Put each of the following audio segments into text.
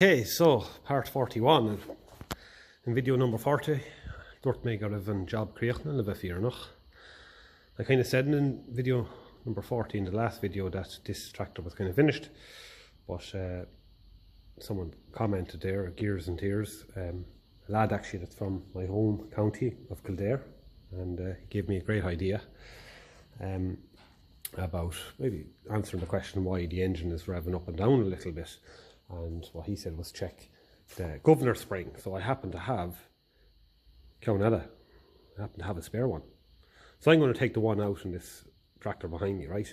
Okay, so part 41 in video number 40 dúirt mé go raibh an job críochna le bheith fiarnach. I kind of said in video number 40 in the last video that this tractor was kind of finished, but someone commented there, Gears and Tears, a lad actually that's from my home county of Kildare, and he gave me a great idea about maybe answering the question why the engine is revving up and down a little bit. And what he said was check the governor spring. So I happen to have Caunella. I happen to have a spare one. So I'm going to take the one out in this tractor behind me, right?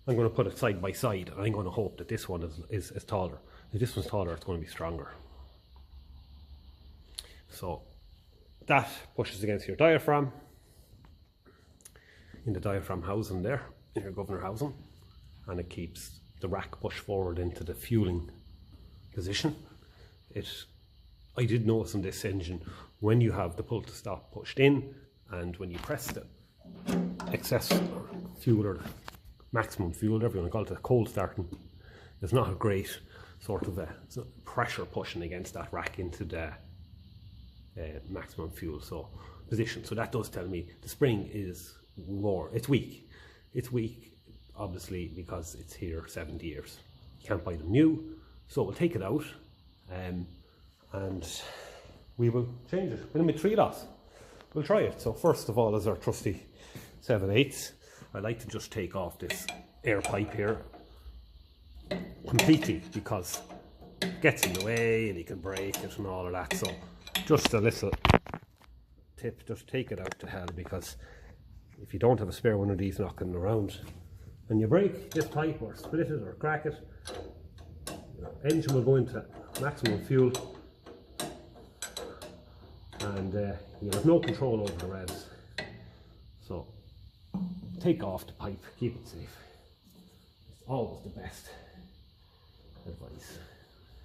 I'm going to put it side by side, and I'm going to hope that this one is taller. If this one's taller, it's going to be stronger. So that pushes against your diaphragm, in the diaphragm housing there, in your governor housing, and it keeps the rack pushed forward into the fueling position. I did notice in this engine, when you have the pull to stop pushed in and when you press the excess fuel or maximum fuel, whatever you want to call it, the cold starting, there's not a great sort of pressure pushing against that rack into the maximum fuel position. So that does tell me the spring is it's weak. It's weak obviously because it's here 70 years. You can't buy them new, so we'll take it out and we will change it. We'll make 3 lots. We'll try it. So first of all is our trusty 7/8. I like to just take off this air pipe here completely because it gets in the way and you can break it and all of that. So just a little tip, just take it out to hell, because if you don't have a spare one of these knocking around and you break this pipe or split it or crack it, the engine will go into maximum fuel and you have no control over the revs. So take off the pipe, keep it safe. It's always the best advice.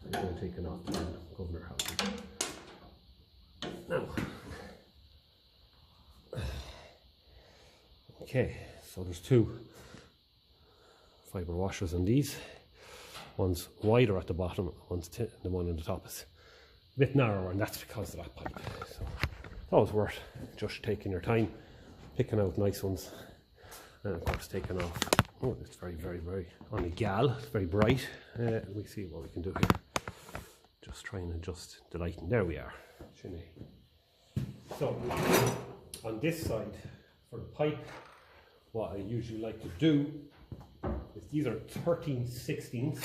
I'm going to take it off the governor housing. Now, okay, so there's 2 fibre washers on these. One's wider at the bottom, the one on the top is a bit narrower, and that's because of that pipe. So it's always worth just taking your time, picking out nice ones, and of course taking off. Oh, it's very, very, very on the gal. It's very bright. We see what we can do here. Just try and adjust the lighting. There we are. So on this side for the pipe, what I usually like to do is these are 13/16,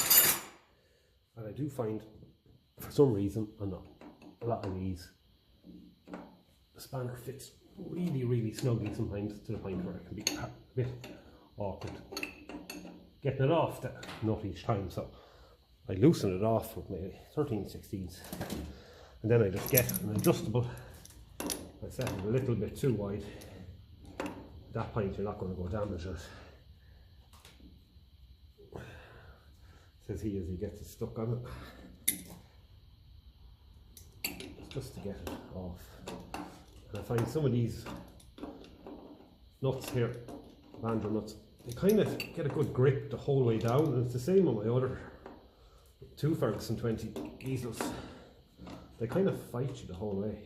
and I do find for some reason on a lot of these the spanner fits really, really snugly sometimes, to the point where it can be a bit awkward getting it off the nut each time. So I loosen it off with my 13/16, and then I just get an adjustable. I set it a little bit too wide. At that point you're not going to go damage it. Says he as he gets it stuck on it. It's just to get it off. And I find some of these nuts here, banjo nuts, they kind of get a good grip the whole way down, and it's the same on my other 2 Ferguson 20 diesels. They kind of fight you the whole way.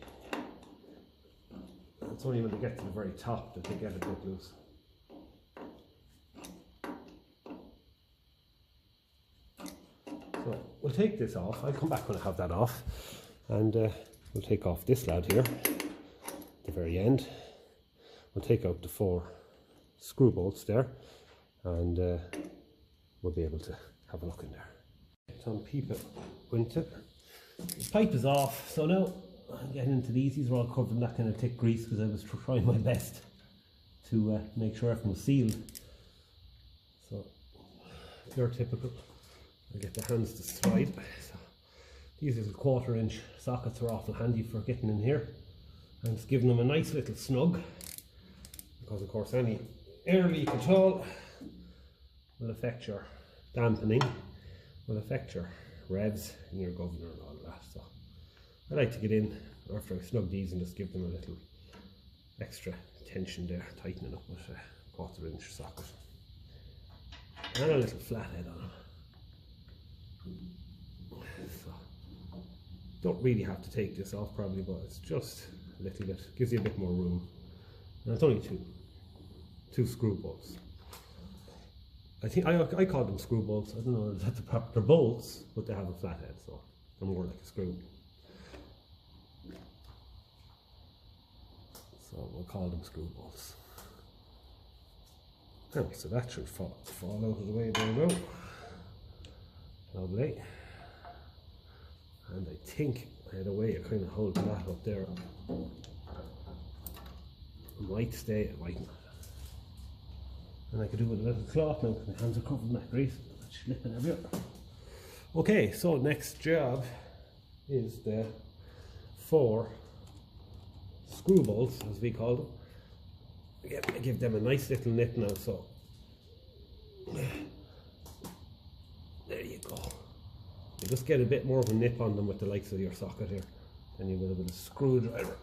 It's only when they get to the very top that they get a bit loose. So we'll take this off. I'll come back when I have that off, and we'll take off this lad here at the very end. We'll take out the 4 screw bolts there, and we'll be able to have a look in there. Some people went it. The pipe is off, so now I'm getting into these. These are all covered in that kind of thick grease because I was trying my best to make sure everything was sealed. So pure typical. I get the hands to slide. So these little 1/4" sockets are awful handy for getting in here, and it's giving them a nice little snug, because of course any air leak at all will affect your dampening, will affect your revs and your governor and all that. So I like to get in after I snug these and just give them a little extra tension there, tightening up with a 1/4" socket and a little flathead on it. So Don't really have to take this off probably, but it's just a little bit, gives you a bit more room. And it's only two screw bolts. I think I call them screw bolts. I don't know if that's the proper, they're bolts, but they have a flat head, so they're more like a screw. So we'll call them screw bolts. Oh, so that should fall out of the way there now. Lovely. And I think I had a way of kind of holding that up there. It might stay, it might not. And I could do it with a little cloth now because my hands are covered in that grease. It's slipping everywhere. Okay, so next job is the 4 screw bolts, as we call them. Again, I give them a nice little nip now, so there you go. You just get a bit more of a nip on them with the likes of your socket here. Then you will with a screwdriver.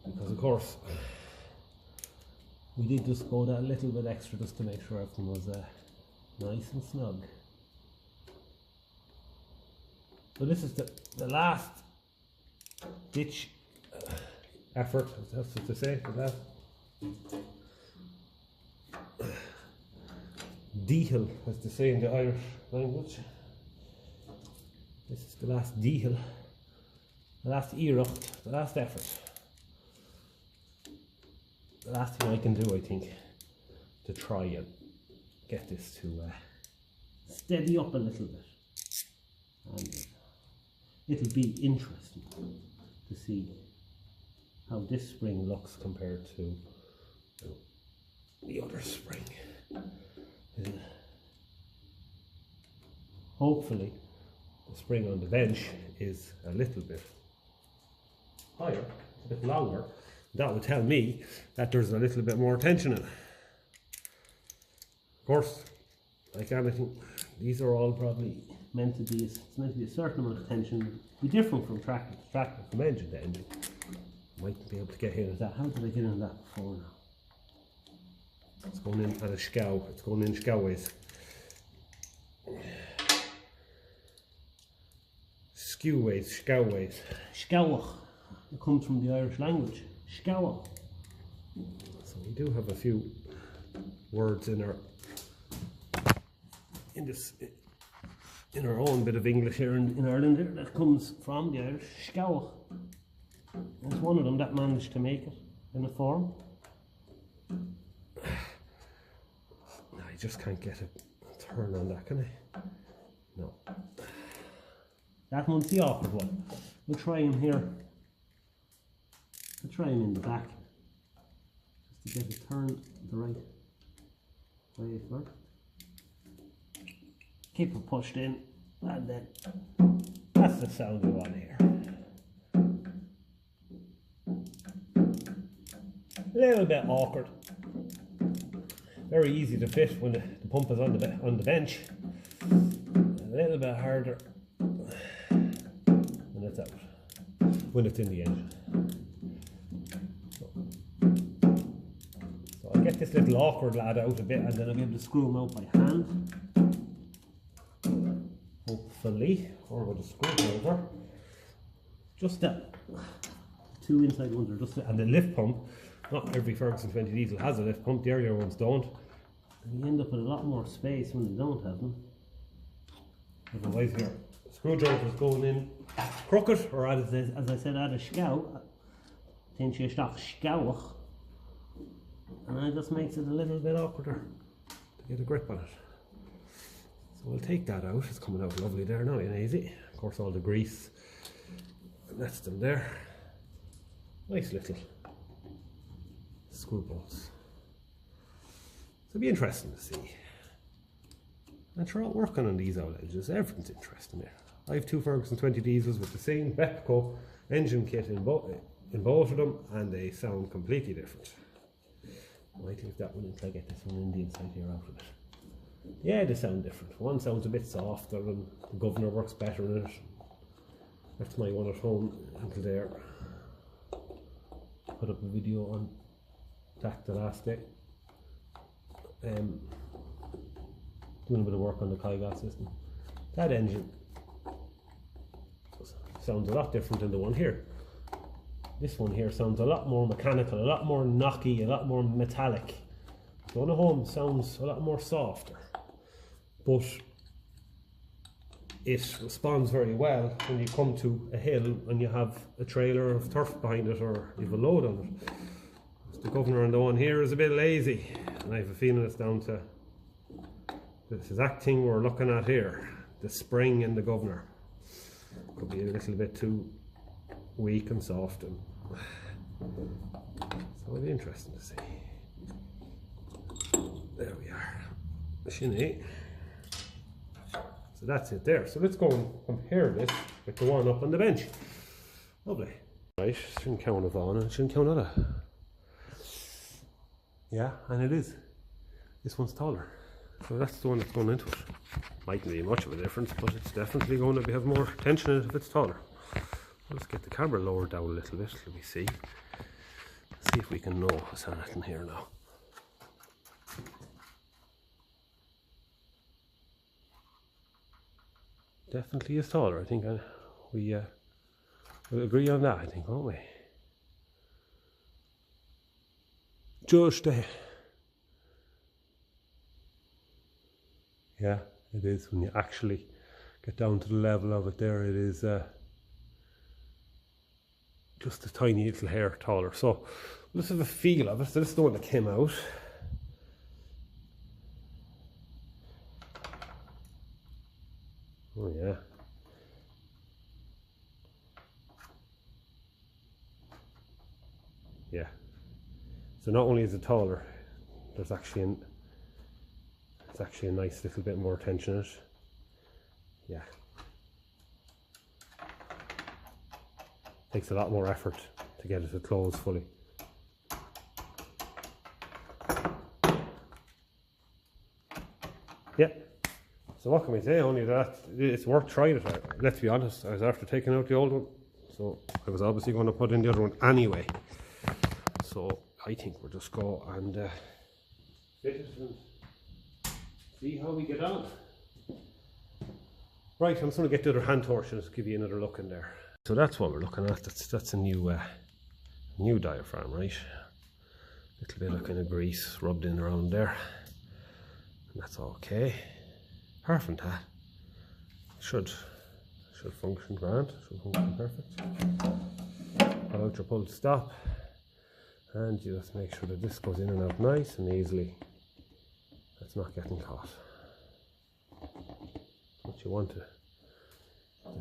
Because of course we did just go that little bit extra just to make sure everything was nice and snug. So this is the last ditch effort, that's what to say for that. Deal, as to say in the Irish language. This is the last deal, the last erupt, the last effort. The last thing I can do, I think, to try and get this to steady up a little bit. And it'll be interesting to see how this spring looks compared to the other spring. Hopefully the spring on the bench is a little bit higher, a bit longer. That would tell me that there's a little bit more tension in it. Of course, like anything, these are all probably meant to be, it's meant to be a certain amount of tension. Be different from tractor to tractor, from engine to engine. Might be able to get here with that. How did I get in that before now? It's going in at a scow. It's going in scoways. Skewways, scowways. Scow. It comes from the Irish language. Scow. So we do have a few words in our own bit of English here in Ireland there that comes from the Irish. Scow. It's one of them that managed to make it in a form. I just can't get a turn on that, can I? No. That one's the awkward one. We'll try him here. We'll try him in the back. Just to get it turned the right way first. Keep it pushed in, and then that's the sound we want here. A little bit awkward. Very easy to fit when the pump is on the bench. A little bit harder when it's out, when it's in the engine. So I'll get this little awkward lad out a bit, and then I'll be able to screw him out by hand. Hopefully, or with a screwdriver. Just that. 2 inside ones are just, and the lift pump. Not every Ferguson 20 diesel has a lift pump, the earlier ones don't. And you end up with a lot more space when they don't have them. Otherwise your screwdriver's going in crooked, or as I said, at a scow. Then you stop scow. And that just makes it a little bit awkwarder to get a grip on it. So we'll take that out. It's coming out lovely there now, and easy. Of course all the grease, that's them there. Nice little screw bolts. So it'll be interesting to see. And sure, working on these out edges, everything's interesting there. I have 2 Ferguson 20 diesels with the same Bepco engine kit in both of them, and they sound completely different. I might leave that one until I get this one in the inside here out of it. Yeah, they sound different. One sounds a bit softer, and the governor works better in it. That's my one at home until there. Put up a video on that the last day. Doing a bit of work on the Kaigas system. That engine sounds a lot different than the one here. This one here sounds a lot more mechanical, a lot more knocky, a lot more metallic. The one at home sounds a lot more softer, but it responds very well when you come to a hill and you have a trailer of turf behind it or you have a load on it. The governor on the one here is a bit lazy, and I have a feeling it's down to this exact thing we're looking at here, the spring in the governor. Could be a little bit too weak and soft, and so it'll be interesting to see. There we are, the shinny. So that's it there. So let's go and compare this with the one up on the bench. Lovely. Right, shouldn't count it on and shouldn't count on it. Yeah, and it is. This one's taller. So that's the one that's going into it. Mightn't be much of a difference, but it's definitely going to have more tension in it if it's taller. Let's get the camera lowered down a little bit. Let me see. Let's see if we can know what's anything here now. Definitely is taller. I think we'll agree on that, I think, won't we? Just yeah, it is. When you actually get down to the level of it there, it is just a tiny little hair taller. So let's have a feel of it. So this is the one that came out. Oh yeah. Yeah. So not only is it taller, there's actually it's actually a nice little bit more tension in it. Yeah. Takes a lot more effort to get it to close fully. Yeah. So what can we say? Only that it's worth trying it. Let's be honest, I was after taking out the old one, so I was obviously going to put in the other one anyway. So I think we'll just go and fit it and see how we get on. Right, I'm just going to get the other hand torch and just give you another look in there. So that's what we're looking at. That's a new diaphragm, right? A little bit of kind of grease rubbed in around there, and that's okay. Apart from that, should function grand, should function perfect. Pull out your pull stop, and you just make sure that this goes in and out nice and easily. That's not getting caught. What you want to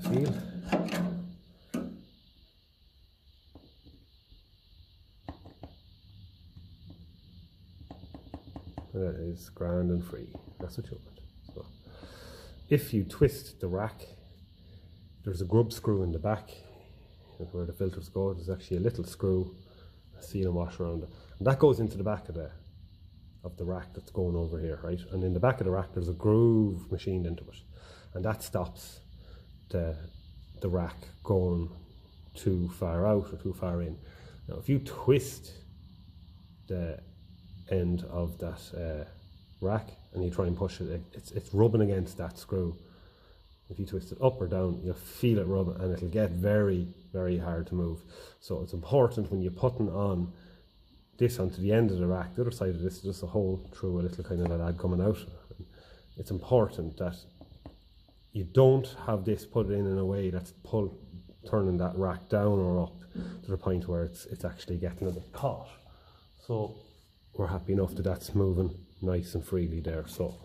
feel. And that is grand and free. That's what you want. So, if you twist the rack, there's a grub screw in the back where the filters go. There's actually a little screw, a seal and wash around it, and that goes into the back of the rack that's going over here, right? And in the back of the rack there's a groove machined into it, and that stops the rack going too far out or too far in. Now if you twist the end of that rack and you try and push it, it's rubbing against that screw. If you twist it up or down, you'll feel it rub, and it'll get very, very hard to move. So it's important when you're putting on this onto the end of the rack, the other side of this is just a hole through a little kind of a lad coming out. It's important that you don't have this put in a way that's turning that rack down or up to the point where it's actually getting a bit caught. So we're happy enough that that's moving nice and freely there. So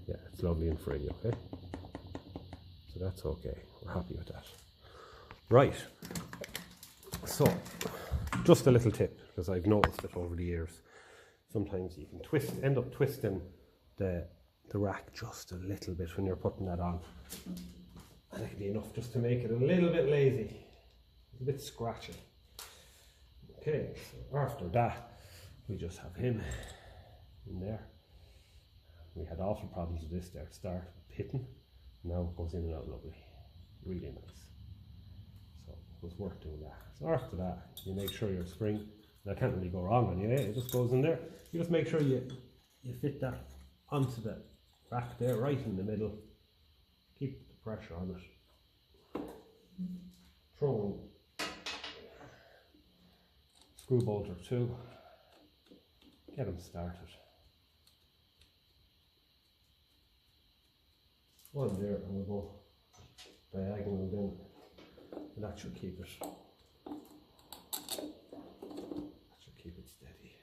yeah, it's lovely and free, okay? So that's okay, we're happy with that. Right, so just a little tip, because I've noticed it over the years. Sometimes you can end up twisting the rack just a little bit when you're putting that on. And it can be enough just to make it a little bit lazy, a bit scratchy. Okay, so after that, we just have him in there. We had awful problems with this there at the start, pitting. Now it goes in and out lovely, really nice. So it was worth doing that. So after that, you make sure your spring, that can't really go wrong on you, it just goes in there. You just make sure you fit that onto the back there, right in the middle. Keep the pressure on it. Throw in screw bolt or two. Get them started. One there, and we'll go diagonal then, and that should keep it. That should keep it steady.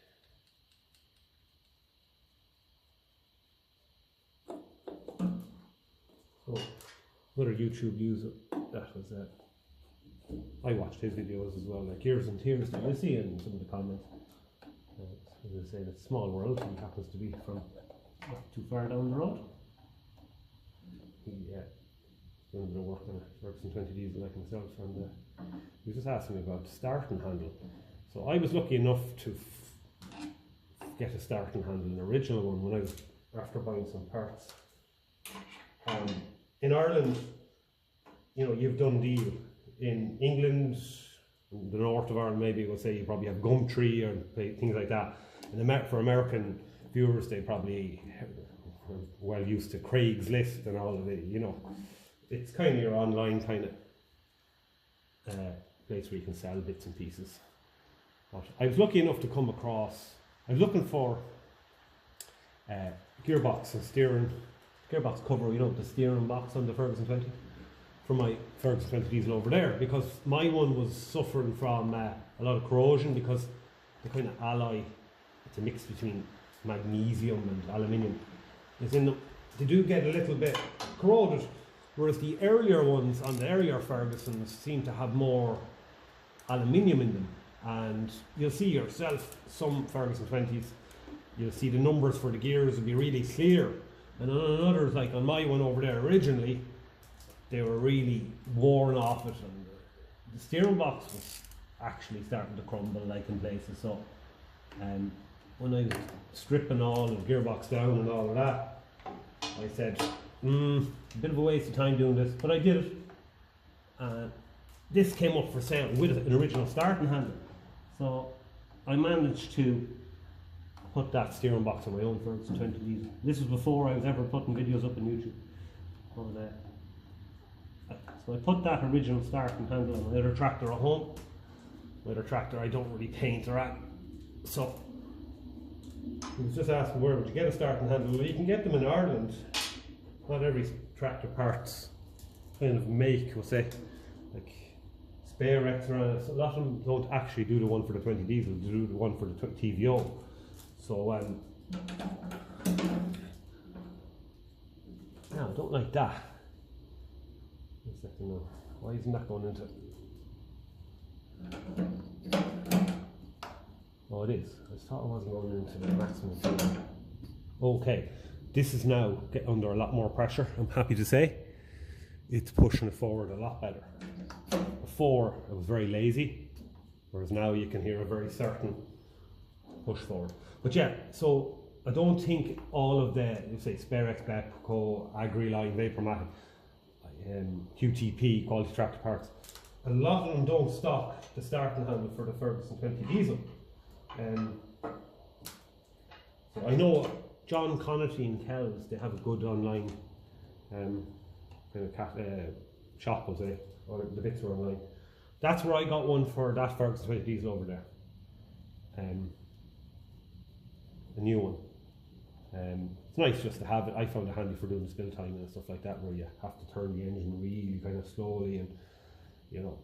So, another YouTube user, that was I watched his videos as well, like Years and Tears, that you'll see in some of the comments. As I say, it's a small world. He happens to be from not too far down the road. He doing a bit of work on a Ferguson 20 diesel like myself, and he was just asking me about the starting handle. So I was lucky enough to get a starting handle, an original one, when I was after buying some parts. In Ireland, you know, you've Dundee. In England, in the north of Ireland, maybe we'll say you probably have Gumtree or things like that. And for American viewers, they probably are well used to Craigslist and all of it. You know, it's kind of your online kind of place where you can sell bits and pieces. But I was lucky enough to come across. I was looking for gearbox and gearbox cover. You know, the steering box on the Ferguson 20. For my Ferguson 20 diesel over there, because my one was suffering from a lot of corrosion, because the kind of alloy, it's a mix between magnesium and aluminium, is in them. They do get a little bit corroded, whereas the earlier ones on the earlier Fergusons seem to have more aluminium in them. And you'll see yourself, some Ferguson 20s, you'll see the numbers for the gears will be really clear, and on others, like on my one over there originally, they were really worn off it, and the steering box was actually starting to crumble like in places. So when I was stripping all the gearbox down and all of that, I said, a bit of a waste of time doing this, but I did it. This came up for sale with an original starting handle, so I managed to put that steering box on my own Ferguson 20 diesel. This was before I was ever putting videos up on YouTube. So I put that original starting handle on my other tractor at home. My other tractor I don't really paint or at. So he was just asking, where would you get a starting handle? Well, you can get them in Ireland. Not every tractor parts kind of make, we'll say, like spare X around it. So a lot of them don't actually do the one for the 20 diesel, they do the one for the TVO. So no, I don't like that. No. Why isn't that going into? Oh, it is. I thought it wasn't going into the maximum. Okay, this is now getting under a lot more pressure. I'm happy to say it's pushing it forward a lot better. Before it was very lazy, whereas now you can hear a very certain push forward. But yeah, so I don't think all of the, say, SpareX, Bepco, AgriLine, Vapormatic, QTP, quality tractor parts, a lot of them don't stock the starting handle for the Ferguson 20 diesel. So I know John Connaty and Kells, they have a good online kind of shop, I'll say, or the bits are online. That's where I got one for that Ferguson 20 diesel over there. A new one. It's nice just to have it. I found it handy for doing the spill time and stuff like that, where you have to turn the engine really kind of slowly, and you know,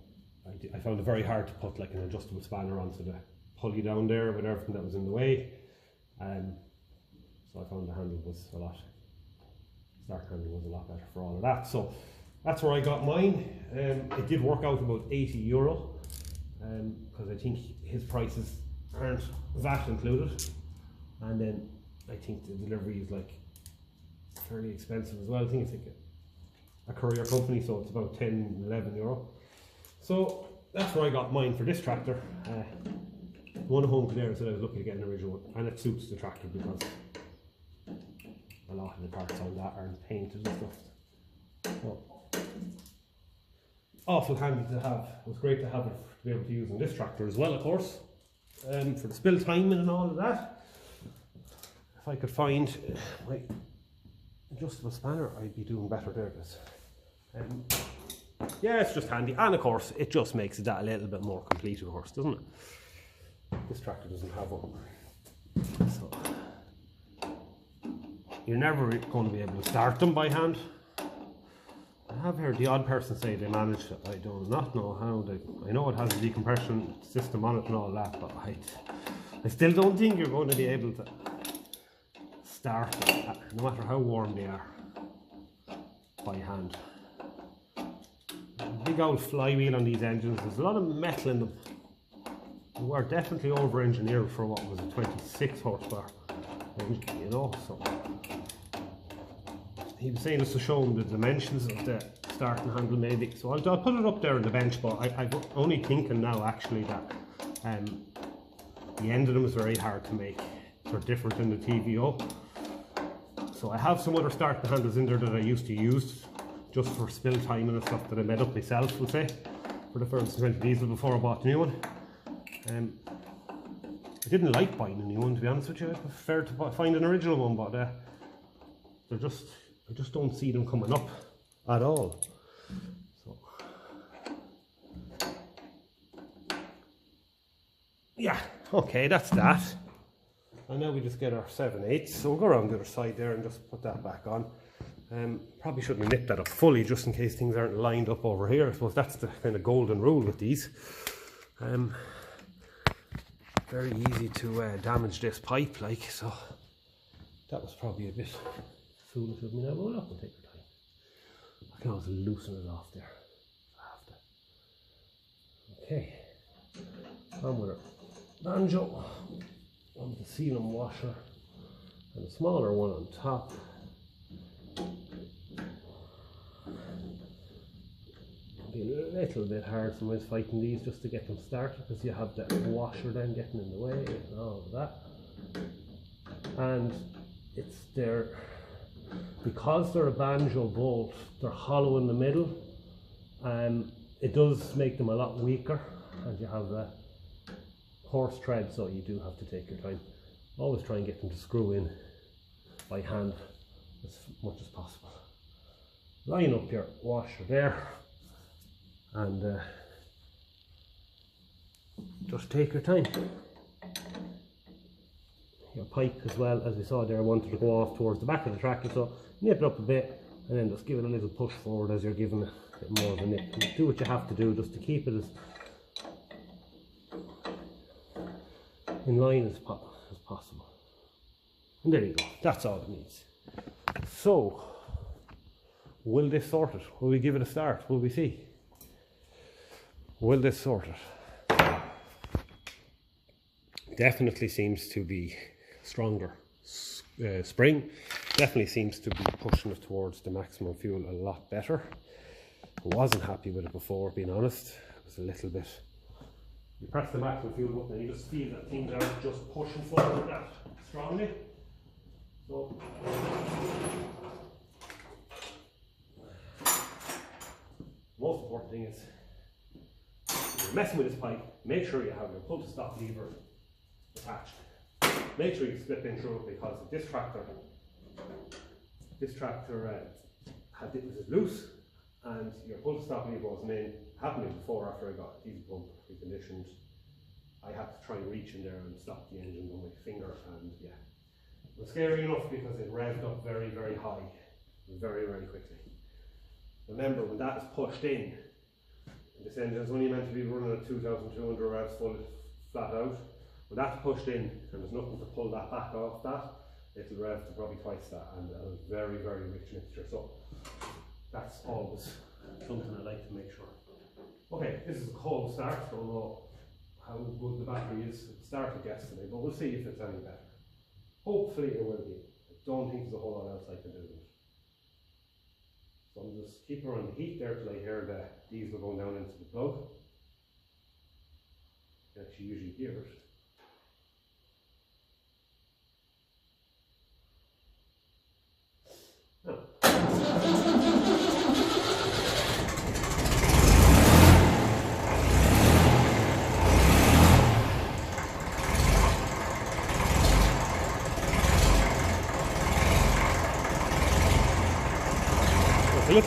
I found it very hard to put like an adjustable spanner onto the pulley down there with everything that was in the way. So I found the handle was a lot, start handle was a lot better for all of that. So that's where I got mine. It did work out about €80, because I think his prices aren't VAT included, and then I think the delivery is like fairly expensive as well. I think it's like a courier company, so it's about €10–11. So that's where I got mine for this tractor. One at home there said I was looking to get an original one, and it suits the tractor because a lot of the parts on that aren't painted and stuff. So, awful handy to have. It was great to have it to be able to use on this tractor as well, of course, for the spill timing and all of that. if I could find my adjustable spanner, I'd be doing better there. Yeah, it's just handy, and of course it just makes that a little bit more complete, of course, doesn't it? This tractor doesn't have one, so you're never going to be able to start them by hand. I have heard the odd person say they managed it. I do not know how they. I know it has a decompression system on it and all that, but I still don't think you're going to be able to start it, no matter how warm they are, by hand. Big old flywheel on these engines, there's a lot of metal in them. We were definitely over engineered for what was a 26 horsepower engine, you know. So he was saying us to show him the dimensions of the starting handle maybe, so I'll put it up there on the bench, but I'm only thinking now actually that the end of them is very hard to make. They're different than the TVO. So I have some other starting handles in there that I used to use just for spill time and stuff that I made up myself, we'll say, for the Ferguson 20 diesel before I bought the new one. I didn't like buying a new one, to be honest with you. I prefer to find an original one, but I just don't see them coming up at all. So yeah, okay, that's that. And now we just get our 7/8, so we'll go around the other side there and just put that back on. Probably shouldn't have nipped that up fully just in case things aren't lined up over here. I suppose that's the kind of golden rule with these. Very easy to damage this pipe, like, so that was probably a bit foolish of me now, but we'll have to take your time. I can always loosen it off there if I have to. Okay, on with our banjo, on the sealing washer, and a smaller one on top. Be a little bit hard sometimes fighting these just to get them started, because you have that washer then getting in the way and all of that. And it's there, because they're a banjo bolt, they're hollow in the middle, and it does make them a lot weaker, and you have a coarse thread, so you do have to take your time. Always try and get them to screw in by hand as much as possible. Line up your washer there, and just take your time. Your pipe as well, as we saw there, wanted to go off towards the back of the tractor, so nip it up a bit and then just give it a little push forward as you're giving it a bit more of a nip. And do what you have to do just to keep it as in line as possible. And there you go, that's all it needs. So, will this sort it? Will we give it a start? Will we see? Will this sort it? Definitely seems to be stronger. Spring definitely seems to be pushing it towards the maximum fuel a lot better. I wasn't happy with it before, being honest. It was a little bit. You press the maximum fuel button and you just feel that things aren't just pushing forward that strongly. So most important thing is, if you're messing with this pipe, make sure you have your pull to stop lever attached. Make sure you slip in through it, because this tractor had it was loose and your pull to stop lever wasn't in. Happened before, after I got a diesel pump reconditioned, I had to try and reach in there and stop the engine with my finger, and yeah, it was scary enough because it revved up very, very high, very, very quickly. Remember, when that is pushed in, this engine is only meant to be running at 2,200 revs full flat out. When that's pushed in and there's nothing to pull that back off that, it'll rev to probably twice that, and a very, very rich mixture. So that's always something I like to make sure. Okay, this is a cold start. Don't know how good the battery is. It started yesterday, but we'll see if it's any better. Hopefully it will be. I don't think there's a whole lot else I can do. So I'll just keep her on the heat there till I hear the diesel going down into the plug. You can actually usually hear it.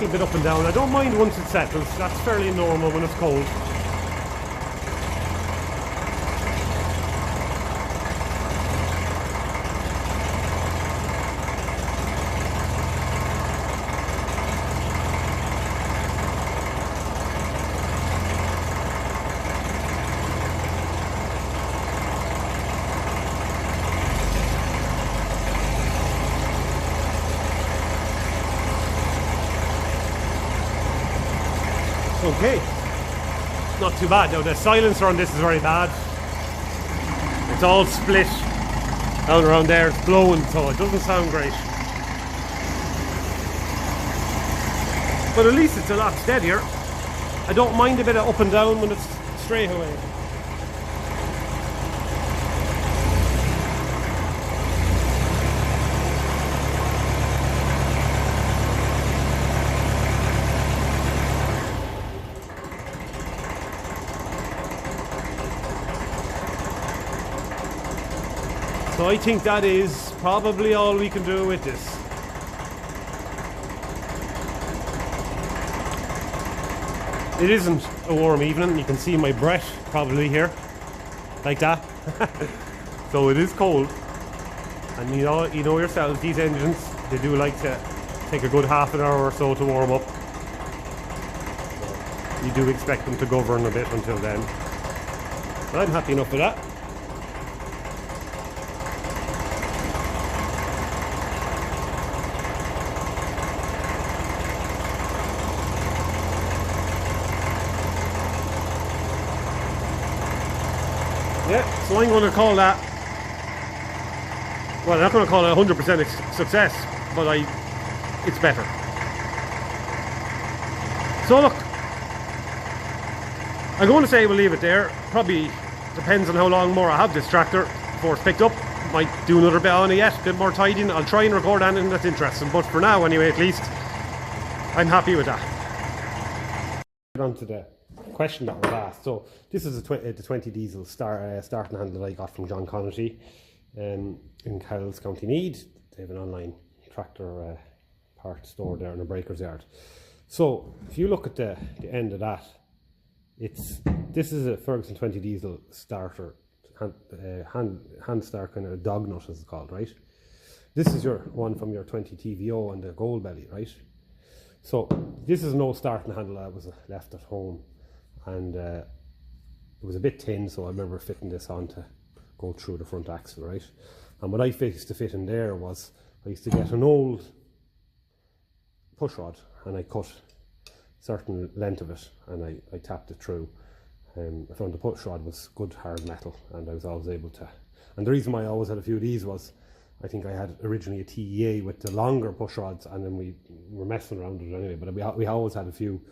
little bit up and down. I don't mind once it settles, that's fairly normal when it's cold. Okay, not too bad now. The silencer on this is very bad. It's all split down around there, it's blowing, so it doesn't sound great. But at least it's a lot steadier. I don't mind a bit of up and down when it's straight away. So I think that is probably all we can do with this. It isn't a warm evening. You can see my breath probably here, like that. So it is cold. And you know yourselves, these engines, they do like to take a good half an hour or so to warm up. So you do expect them to govern a bit until then. But I'm happy enough with that. Yeah, so I'm going to call that, well, I'm not going to call it 100% success, but it's better. So look, I'm going to say we'll leave it there. Probably depends on how long more I have this tractor before it's picked up. Might do another bit on it yet, a bit more tidying. I'll try and record anything that's interesting, but for now anyway, at least, I'm happy with that. On to the question that was asked. So this is the 20 diesel starting handle that I got from John Connolly in Kells, County Meath. They have an online tractor part store there in a breaker's yard. So if you look at the end of that, this is a Ferguson 20 diesel starter, hand start, kind of a dog nut as it's called, right? This is your one from your 20 TVO and the gold belly, right? So this is an old starting handle that was left at home, and it was a bit thin, so I remember fitting this on to go through the front axle, right? And what I used to fit in there was, I used to get an old push rod and I cut a certain length of it and I tapped it through. I found the push rod was good hard metal, and I was always able to, and the reason why I always had a few of these was, I think I had originally a TEA with the longer push rods, and then we were messing around with it anyway, but we always had a few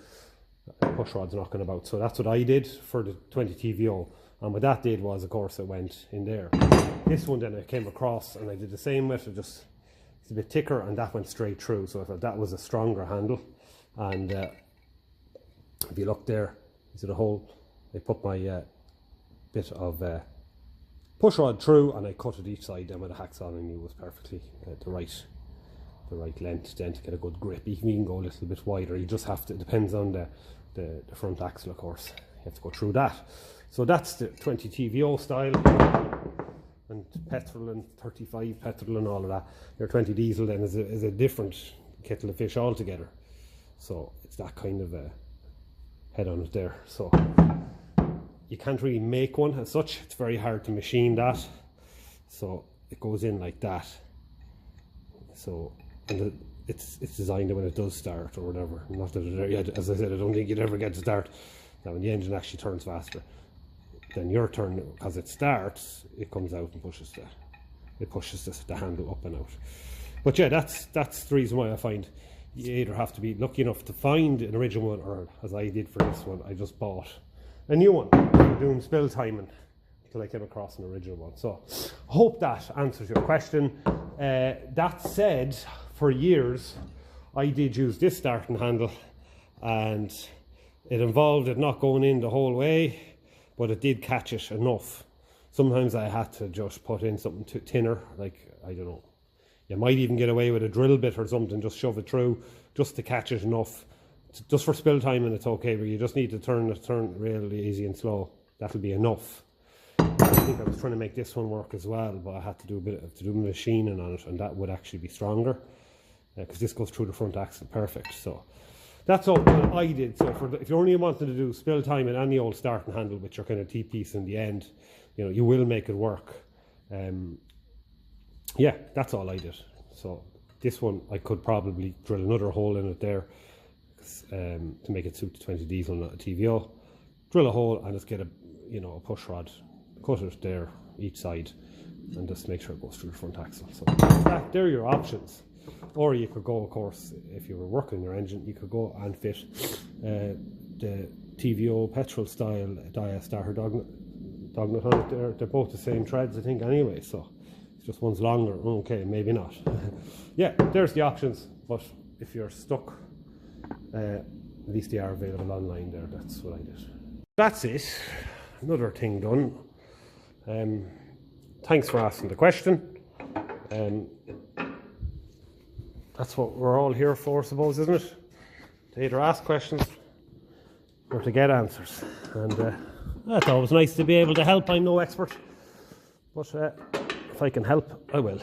push rods knocking about. So that's what I did for the 20 TVO, and what that did was, of course, it went in there. This one then I came across and I did the same with it, just it's a bit thicker, and that went straight through, so I thought that was a stronger handle. And if you look there, you see the hole, I put my bit of push rod through and I cut it each side then with a hacksaw, and I knew it was perfectly the right length then to get a good grip. You can go a little bit wider, you just have to, it depends on the front axle, of course, you have to go through that. So that's the 20 TVO style, and petrol and 35 petrol and all of that. Your 20 diesel then is a different kettle of fish altogether, so it's that kind of a head on it there. So you can't really make one as such, it's very hard to machine that, so it goes in like that. So, and it's designed that when it does start or whatever, not that it, as I said, I don't think you'd ever get to start. Now when the engine actually turns faster, then your turn, as it starts, it comes out and pushes the handle up and out. But yeah, that's the reason why I find you either have to be lucky enough to find an original one, or as I did for this one, I just bought a new one, doing spill timing until I came across an original one. So I hope that answers your question. That said, for years I did use this starting handle, and it involved it not going in the whole way, but it did catch it enough. Sometimes I had to just put in something thinner, like, I don't know, You might even get away with a drill bit or something, just shove it through, just to catch it enough. Just for spill time, and it's okay, but you just need to turn really easy and slow. That'll be enough. I think I was trying to make this one work as well, but I had to do a bit of machining on it, and that would actually be stronger because this goes through the front axle perfect. So that's all I did. So if you're only wanting to do spill time in any old starting handle with your kind of T-piece in the end, you know, you will make it work. Yeah, that's all I did. So this one I could probably drill another hole in it there to make it suit the 20 diesel, not a TVO. Drill a hole and just get a push rod, cut it there each side, and just make sure it goes through the front axle. So there are your options. Or you could go, of course, if you were working your engine, you could go and fit the TVO petrol style dia starter dog nut on it. They're both the same threads, I think, anyway. So it's just one's longer. Okay, maybe not. Yeah, there's the options. But if you're stuck, at least they are available online there. That's what I did. That's it. Another thing done. Thanks for asking the question. That's what we're all here for, I suppose, isn't it? To either ask questions or to get answers. And it's always nice to be able to help. I'm no expert, but if I can help, I will.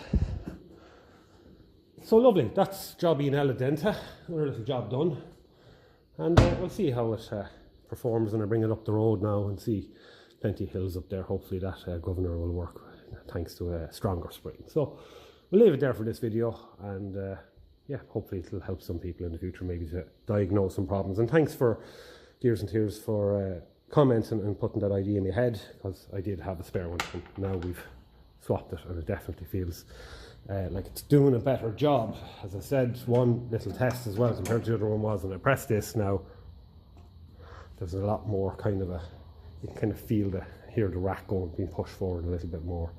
So lovely. That's jobby in Ella Denta. Another little job done. And we'll see how it performs when I bring it up the road now and see plenty of hills up there. Hopefully that governor will work thanks to a stronger spring. So we'll leave it there for this video, and yeah, hopefully it'll help some people in the future maybe to diagnose some problems. And thanks for Dears and Tears for commenting and putting that idea in my head, because I did have a spare one and now we've swapped it, and it definitely feels like it's doing a better job. As I said, one little test as well compared to the other one was when I pressed this. Now there's a lot more kind of you can kind of hear the rack being pushed forward a little bit more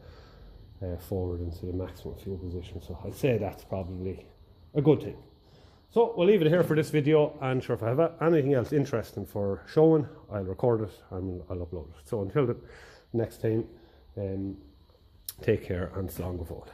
forward into the maximum fuel position. So I'd say that's probably a good thing. So we'll leave it here for this video, and sure, if I have anything else interesting for showing, I'll record it and I'll upload it. So until the next time, take care and slán go fóill.